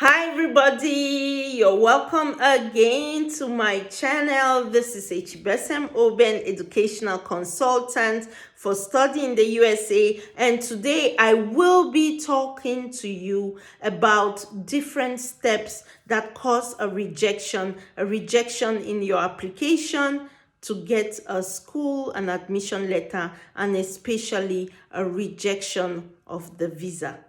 Hi everybody, you're welcome again to my channel. This is HBSM Oben, educational consultant for study in the USA, and today I will be talking to you about different steps that cause a rejection in your application to get a school, an admission letter, and especially a rejection of the visa.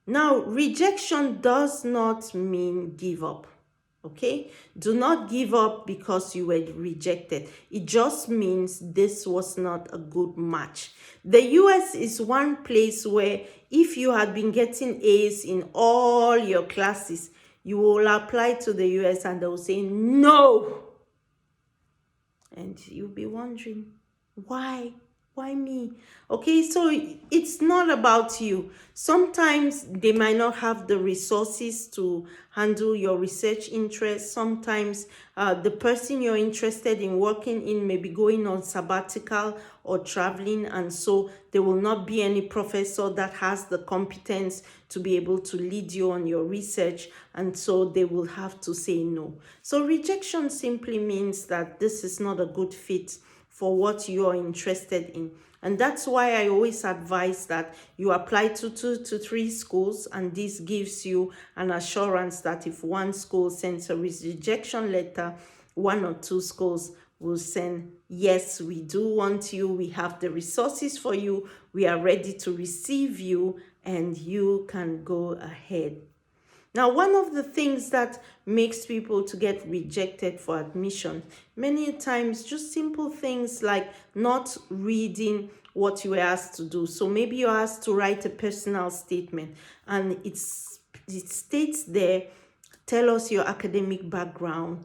Now, rejection does not mean give up. Okay? Do not give up because you were rejected. It just means this was not a good match. The US is one place where if you had been getting A's in all your classes, you will apply to the US and they will say no. And you'll be wondering, why? Why me? Okay, so it's not about you. Sometimes they might not have the resources to handle your research interests. Sometimes the person you're interested in working in may be going on sabbatical or traveling, and so there will not be any professor that has the competence to be able to lead you on your research, and so they will have to say no. So rejection simply means that this is not a good fit for what you're interested in. And that's why I always advise that you apply to 2 to 3 schools, and this gives you an assurance that if one school sends a rejection letter, 1 or 2 schools will send, yes, we do want you, we have the resources for you, we are ready to receive you, and you can go ahead. Now, one of the things that makes people to get rejected for admission, many times just simple things like not reading what you were asked to do. So maybe you're asked to write a personal statement, and it states there, tell us your academic background,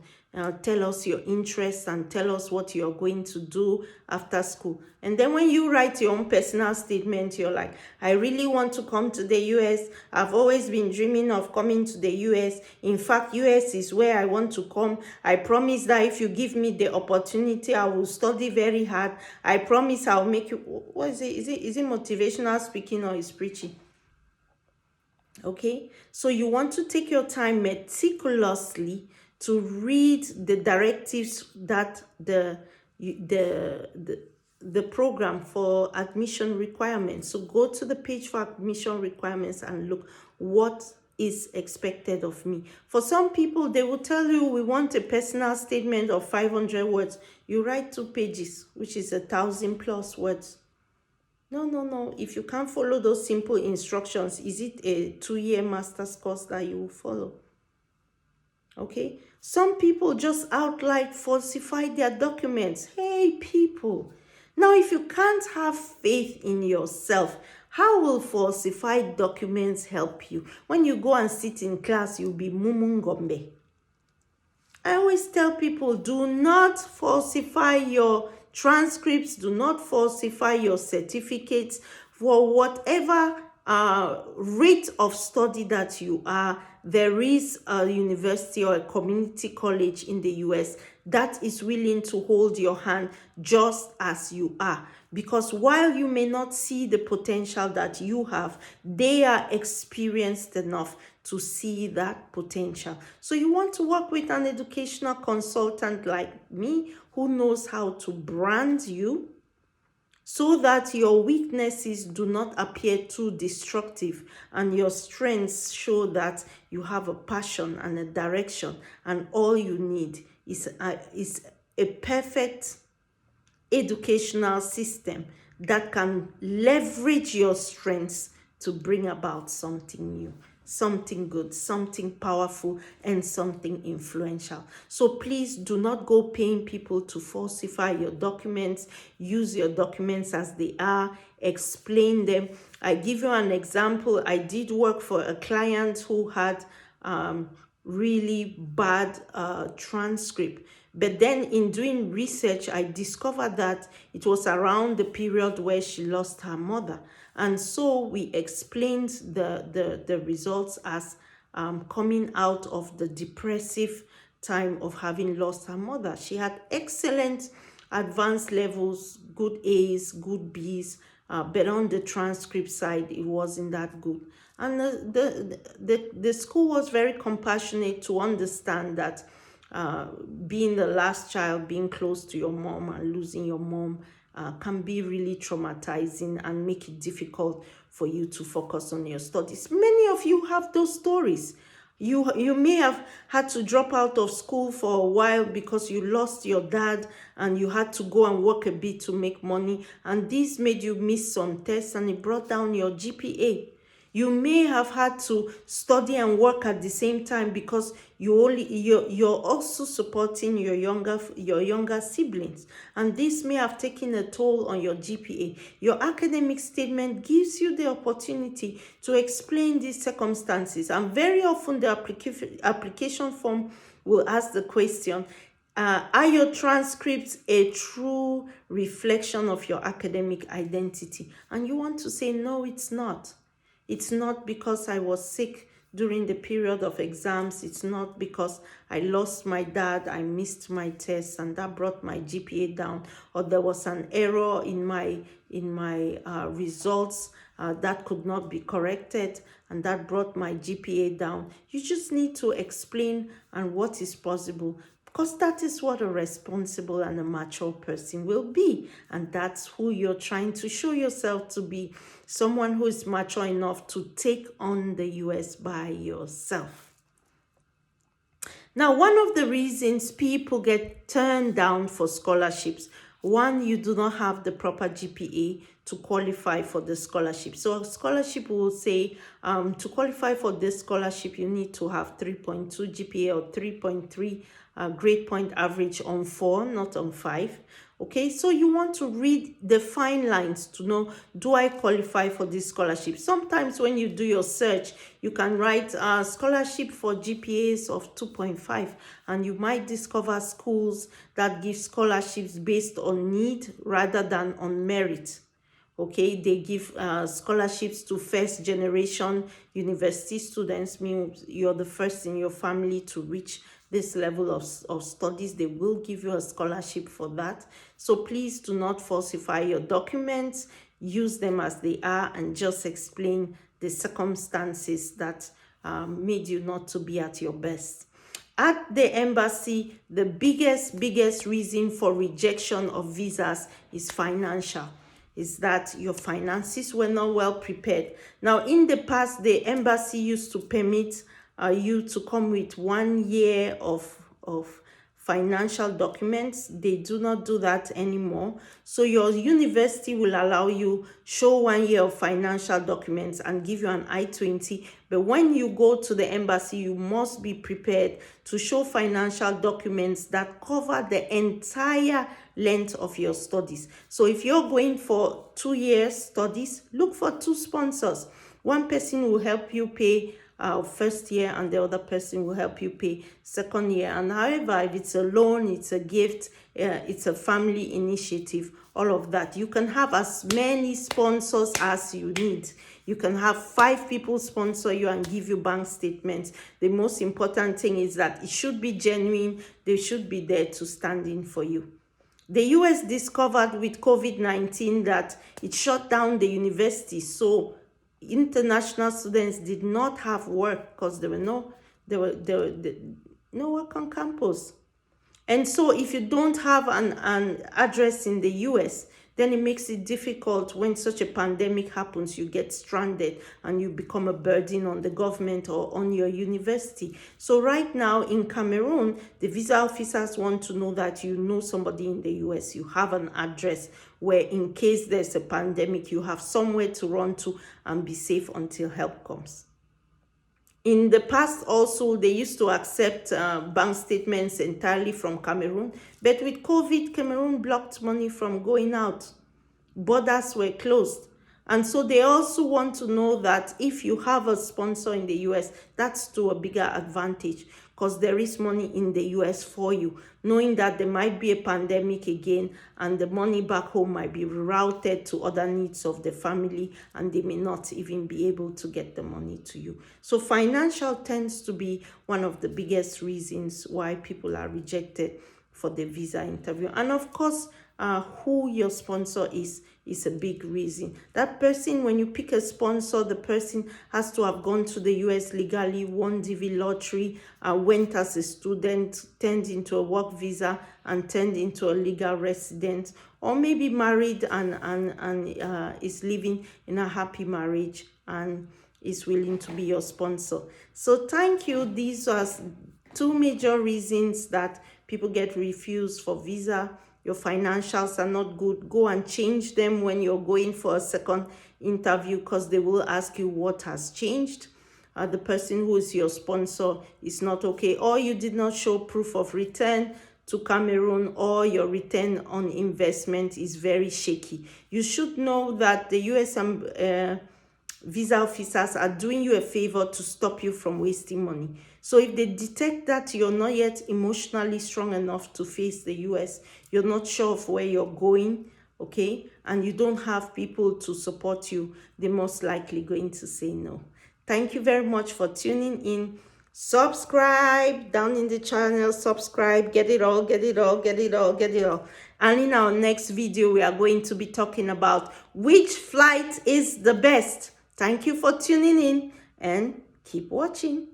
tell us your interests, and tell us what you're going to do after school. And then when you write your own personal statement, you're like, I really want to come to the US. I've always been dreaming of coming to the US. In fact, US is where I want to come. I promise that if you give me the opportunity, I will study very hard. I promise I'll make you, what is it? Is it motivational speaking or is preaching? Okay, so you want to take your time meticulously to read the directives that the program for admission requirements. So go to the page for admission requirements and look what is expected of me. For some people, they will tell you, we want a personal statement of 500 words. You write 2 pages, which is 1,000+ words. No. If you can't follow those simple instructions, is it a 2-year master's course that you will follow? Okay. Some people just outright falsify their documents. Hey, people. Now, if you can't have faith in yourself, how will falsified documents help you? When you go and sit in class, you'll be mumungombe. I always tell people, do not falsify your transcripts, do not falsify your certificates for whatever rate of study that you are. There is a university or a community college in the US that is willing to hold your hand just as you are. Because while you may not see the potential that you have, they are experienced enough to see that potential. So you want to work with an educational consultant like me who knows how to brand you so that your weaknesses do not appear too destructive and your strengths show that you have a passion and a direction, and all you need is a perfect educational system that can leverage your strengths to bring about something new, something good, something powerful, and something influential. So please do not go paying people to falsify your documents. Use your documents as they are, explain them. I give you an example. I did work for a client who had really bad transcript. But then in doing research, I discovered that it was around the period where she lost her mother. And so we explained the results as coming out of the depressive time of having lost her mother. She had excellent advanced levels, good A's, good B's, but on the transcript side, it wasn't that good. And the school was very compassionate to understand that being the last child, being close to your mom and losing your mom can be really traumatizing and make it difficult for you to focus on your studies. Many of you have those stories. You may have had to drop out of school for a while because you lost your dad and you had to go and work a bit to make money, and this made you miss some tests and it brought down your GPA. You may have had to study and work at the same time because you're also supporting your younger siblings, and this may have taken a toll on your GPA. Your academic statement gives you the opportunity to explain these circumstances, and very often the application form will ask the question, are your transcripts a true reflection of your academic identity? And you want to say, no, it's not. It's not because I was sick during the period of exams. It's not because I lost my dad, I missed my tests, and that brought my GPA down, or there was an error in my results that could not be corrected, and that brought my GPA down. You just need to explain and what is possible, because that is what a responsible and a mature person will be, and that's who you're trying to show yourself to be, someone who is mature enough to take on the US by yourself. Now, one of the reasons people get turned down for scholarships, one, you do not have the proper GPA to qualify for the scholarship. So a scholarship will say, to qualify for this scholarship, you need to have 3.2 GPA or 3.3 grade point average on 4, not on 5. Okay, so you want to read the fine lines to know, do I qualify for this scholarship? Sometimes when you do your search, you can write a scholarship for GPAs of 2.5, and you might discover schools that give scholarships based on need rather than on merit. Okay, they give scholarships to first generation university students, means you're the first in your family to reach this level of studies. They will give you a scholarship for that. So please do not falsify your documents. Use them as they are and just explain the circumstances that made you not to be at your best. At the embassy, the biggest reason for rejection of visas is financial. Is that your finances were not well prepared. Now, in the past, the embassy used to permit you to come with 1 year of financial documents. They do not do that anymore. So your university will allow you show 1 year of financial documents and give you an I-20. But when you go to the embassy, you must be prepared to show financial documents that cover the entire length of your studies. So if you're going for 2 years studies, look for 2 sponsors. One person will help you pay first year, and the other person will help you pay second year. And however, if it's a loan, it's a gift, it's a family initiative, all of that, you can have as many sponsors as you need. You can have 5 people sponsor you and give you bank statements. The most important thing is that it should be genuine. They should be there to stand in for you. The US discovered with COVID-19 that it shut down the university, so international students did not have work because there were no work on campus. And so if you don't have an address in the US, then it makes it difficult when such a pandemic happens. You get stranded and you become a burden on the government or on your university. So right now in Cameroon, the visa officers want to know that you know somebody in the US, you have an address where in case there's a pandemic, you have somewhere to run to and be safe until help comes. In the past also, they used to accept bank statements entirely from Cameroon, but with COVID, Cameroon blocked money from going out. Borders were closed. And so they also want to know that if you have a sponsor in the US, that's to a bigger advantage because there is money in the US for you, knowing that there might be a pandemic again and the money back home might be routed to other needs of the family and they may not even be able to get the money to you. So financial tends to be one of the biggest reasons why people are rejected for the visa interview. And of course, who your sponsor is a big reason. That person, when you pick a sponsor, the person has to have gone to the US legally, won DV lottery, went as a student, turned into a work visa, and turned into a legal resident, or maybe married and is living in a happy marriage and is willing to be your sponsor. So thank you. These are two major reasons that people get refused for visa. Your financials are not good. Go and change them when you're going for a second interview, because they will ask you what has changed. The person who is your sponsor is not okay, or you did not show proof of return to Cameroon, or your return on investment is very shaky. You should know that the US visa officers are doing you a favor to stop you from wasting money. So if they detect that you're not yet emotionally strong enough to face the US, you're not sure of where you're going, okay, and you don't have people to support you, they're most likely going to say no. Thank you very much for tuning in. Subscribe down in the channel, subscribe, get it all, get it all, get it all, get it all. And in our next video, we are going to be talking about which flight is the best. Thank you for tuning in and keep watching.